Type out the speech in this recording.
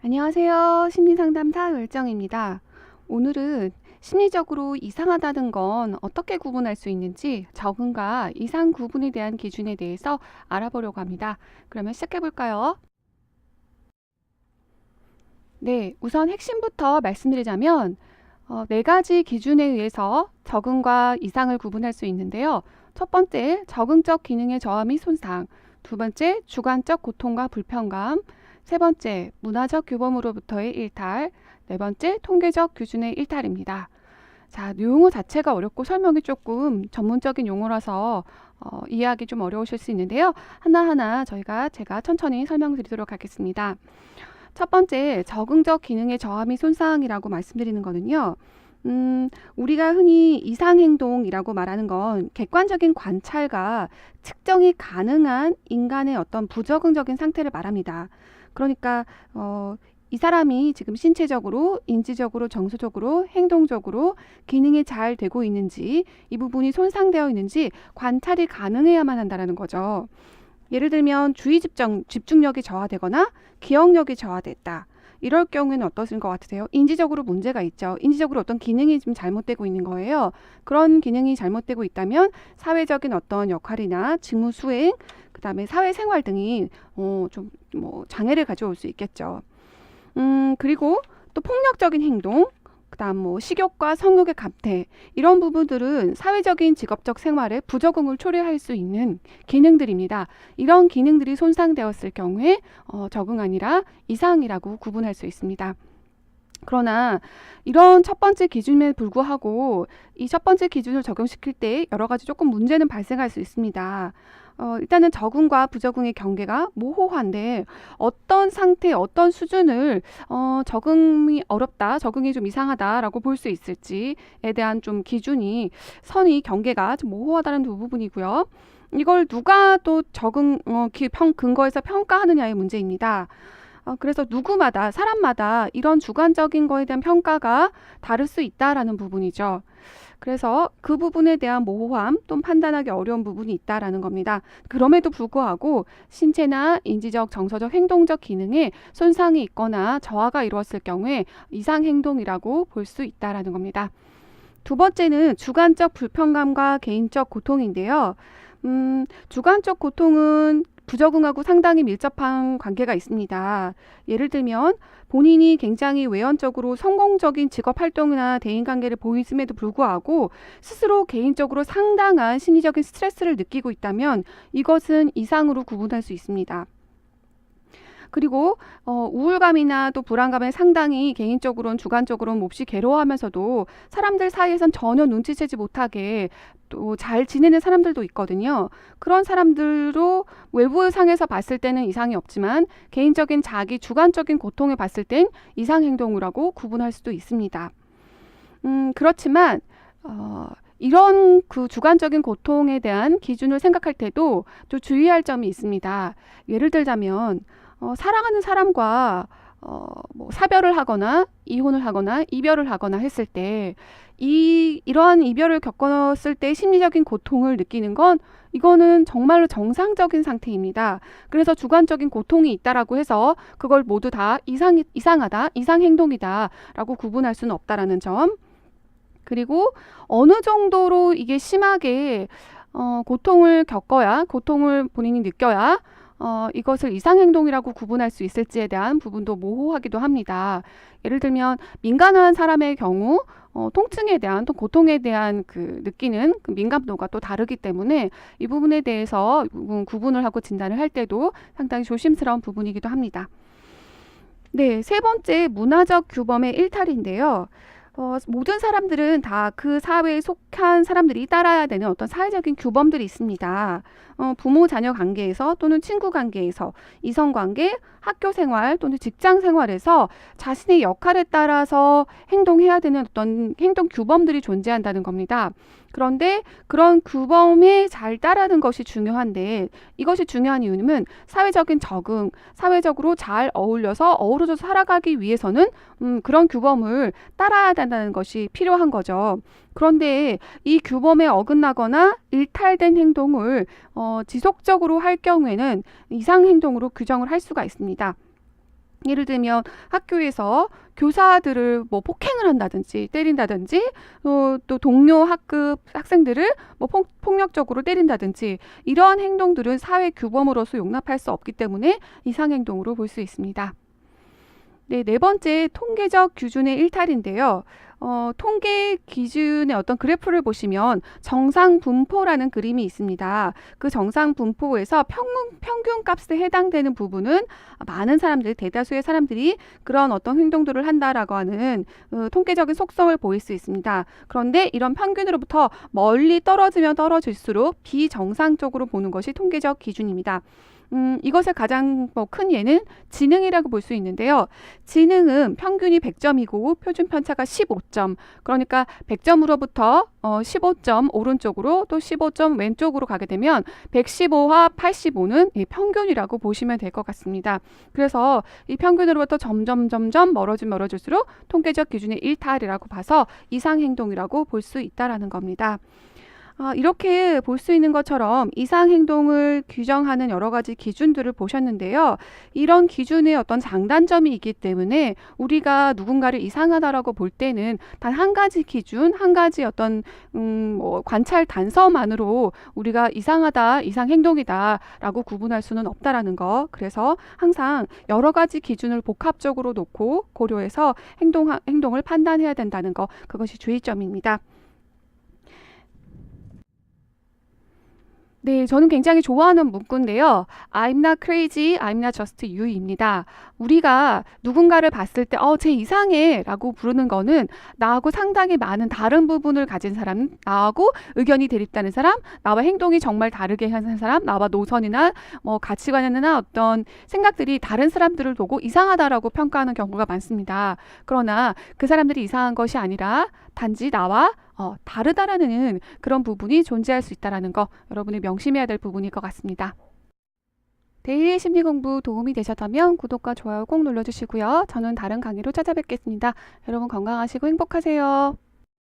안녕하세요. 심리상담사 열정입니다. 오늘은 심리적으로 이상하다는 건 어떻게 구분할 수 있는지 적응과 이상 구분에 대한 기준에 대해서 알아보려고 합니다. 그러면 시작해 볼까요? 네, 우선 핵심부터 말씀드리자면 네 가지 기준에 의해서 적응과 이상을 구분할 수 있는데요. 첫 번째, 적응적 기능의 저하 및 손상. 두 번째, 주관적 고통과 불편감. 세 번째, 문화적 규범으로부터의 일탈. 네 번째, 통계적 기준의 일탈입니다. 자, 용어 자체가 어렵고 설명이 조금 전문적인 용어라서 이해하기 좀 어려우실 수 있는데요. 하나하나 제가 천천히 설명드리도록 하겠습니다. 첫 번째, 적응적 기능의 저함이 손상이라고 말씀드리는 거는요. 우리가 흔히 이상행동이라고 말하는 건 객관적인 관찰과 측정이 가능한 인간의 어떤 부적응적인 상태를 말합니다. 그러니까 이 사람이 지금 신체적으로, 인지적으로, 정서적으로, 행동적으로 기능이 잘 되고 있는지, 이 부분이 손상되어 있는지 관찰이 가능해야만 한다는 거죠. 예를 들면 집중력이 저하되거나 기억력이 저하됐다. 이럴 경우에는 어떠신 것 같으세요? 인지적으로 문제가 있죠. 인지적으로 어떤 기능이 좀 잘못되고 있는 거예요. 그런 기능이 잘못되고 있다면 사회적인 어떤 역할이나 직무 수행, 그다음에 사회생활 등이 좀 장애를 가져올 수 있겠죠. 그리고 또 폭력적인 행동, 그다음 식욕과 성욕의 감퇴, 이런 부분들은 사회적인 직업적 생활에 부적응을 초래할 수 있는 기능들입니다. 이런 기능들이 손상되었을 경우에 적응 아니라 이상이라고 구분할 수 있습니다. 그러나 이런 첫 번째 기준에 불구하고 이 첫 번째 기준을 적용시킬 때 여러 가지 조금 문제는 발생할 수 있습니다. 일단은 적응과 부적응의 경계가 모호한데 어떤 상태, 어떤 수준을 적응이 어렵다, 적응이 좀 이상하다라고 볼 수 있을지에 대한 좀 선이 경계가 좀 모호하다는 부분이고요. 이걸 누가 또 근거에서 평가하느냐의 문제입니다. 그래서 사람마다 이런 주관적인 거에 대한 평가가 다를 수 있다라는 부분이죠. 그래서 그 부분에 대한 모호함 또는 판단하기 어려운 부분이 있다라는 겁니다. 그럼에도 불구하고 신체나 인지적, 정서적, 행동적 기능에 손상이 있거나 저하가 이루었을 경우에 이상행동이라고 볼 수 있다라는 겁니다. 두 번째는 주관적 불편감과 개인적 고통인데요. 주관적 고통은 부적응하고 상당히 밀접한 관계가 있습니다. 예를 들면 본인이 굉장히 외연적으로 성공적인 직업 활동이나 대인관계를 보임에도 불구하고 스스로 개인적으로 상당한 심리적인 스트레스를 느끼고 있다면 이것은 이상으로 구분할 수 있습니다. 그리고 우울감이나 또 불안감에 상당히 개인적으로는 주관적으로는 몹시 괴로워하면서도 사람들 사이에선 전혀 눈치채지 못하게 또 잘 지내는 사람들도 있거든요. 그런 사람들로 외부 상에서 봤을 때는 이상이 없지만 개인적인 자기 주관적인 고통을 봤을 땐 이상 행동이라고 구분할 수도 있습니다. 그렇지만 이런 그 주관적인 고통에 대한 기준을 생각할 때도 좀 주의할 점이 있습니다. 예를 들자면 사랑하는 사람과 사별을 하거나 이혼을 하거나 이별을 하거나 했을 때 이러한 이별을 겪었을 때 심리적인 고통을 느끼는 건 이거는 정말로 정상적인 상태입니다. 그래서 주관적인 고통이 있다라고 해서 그걸 모두 다 이상하다, 이상행동이다라고 구분할 수는 없다라는 점. 그리고 어느 정도로 이게 심하게 고통을 본인이 느껴야 이것을 이상행동이라고 구분할 수 있을지에 대한 부분도 모호하기도 합니다. 예를 들면 민감한 사람의 경우 통증에 대한 또 고통에 대한 그 느끼는 그 민감도가 또 다르기 때문에 이 부분에 대해서 구분을 하고 진단을 할 때도 상당히 조심스러운 부분이기도 합니다. 네, 세 번째 문화적 규범의 일탈인데요. 모든 사람들은 다 그 사회에 속한 사람들이 따라야 되는 어떤 사회적인 규범들이 있습니다. 부모 자녀 관계에서 또는 친구 관계에서 이성 관계, 학교 생활 또는 직장 생활에서 자신의 역할에 따라서 행동해야 되는 어떤 행동 규범들이 존재한다는 겁니다. 그런데 그런 규범에 잘 따르는 것이 중요한데 이것이 중요한 이유는 사회적인 적응, 사회적으로 잘 어우러져 살아가기 위해서는 그런 규범을 따라야 된다는 것이 필요한 거죠. 그런데 이 규범에 어긋나거나 일탈된 행동을 지속적으로 할 경우에는 이상행동으로 규정을 할 수가 있습니다. 예를 들면 학교에서 교사들을 뭐 폭행을 한다든지 때린다든지 또 동료 학급 학생들을 뭐 폭력적으로 때린다든지 이러한 행동들은 사회 규범으로서 용납할 수 없기 때문에 이상행동으로 볼 수 있습니다. 네, 네 번째 통계적 규준의 일탈인데요. 통계 기준의 어떤 그래프를 보시면 정상 분포라는 그림이 있습니다. 그 정상 분포에서 평균 값에 해당되는 부분은 많은 사람들, 대다수의 사람들이 그런 어떤 행동들을 한다라고 하는 통계적인 속성을 보일 수 있습니다. 그런데 이런 평균으로부터 멀리 떨어지면 떨어질수록 비정상적으로 보는 것이 통계적 기준입니다. 이것의 가장 큰 예는 지능이라고 볼 수 있는데요. 지능은 평균이 100점이고 표준 편차가 15점. 그러니까 100점으로부터 15점 오른쪽으로 또 15점 왼쪽으로 가게 되면 115와 85는 평균이라고 보시면 될 것 같습니다. 그래서 이 평균으로부터 점점 멀어질수록 통계적 기준의 일탈이라고 봐서 이상행동이라고 볼 수 있다라는 겁니다. 이렇게 볼 수 있는 것처럼 이상행동을 규정하는 여러 가지 기준들을 보셨는데요. 이런 기준의 어떤 장단점이 있기 때문에 우리가 누군가를 이상하다라고 볼 때는 단 한 가지 기준, 한 가지 어떤 관찰 단서만으로 우리가 이상하다, 이상행동이다라고 구분할 수는 없다라는 거. 그래서 항상 여러 가지 기준을 복합적으로 놓고 고려해서 행동을 판단해야 된다는 거. 그것이 주의점입니다. 네, 저는 굉장히 좋아하는 문구인데요. I'm not crazy, I'm not just you입니다. 우리가 누군가를 봤을 때, 쟤 이상해 라고 부르는 거는 나하고 상당히 많은 다른 부분을 가진 사람, 나하고 의견이 대립되는 사람, 나와 행동이 정말 다르게 하는 사람, 나와 노선이나 뭐 가치관이나 어떤 생각들이 다른 사람들을 보고 이상하다라고 평가하는 경우가 많습니다. 그러나 그 사람들이 이상한 것이 아니라 단지 나와 다르다라는 그런 부분이 존재할 수 있다는 거 여러분이 명심해야 될 부분일 것 같습니다. 데일리 심리 공부 도움이 되셨다면 구독과 좋아요 꼭 눌러주시고요. 저는 다른 강의로 찾아뵙겠습니다. 여러분 건강하시고 행복하세요.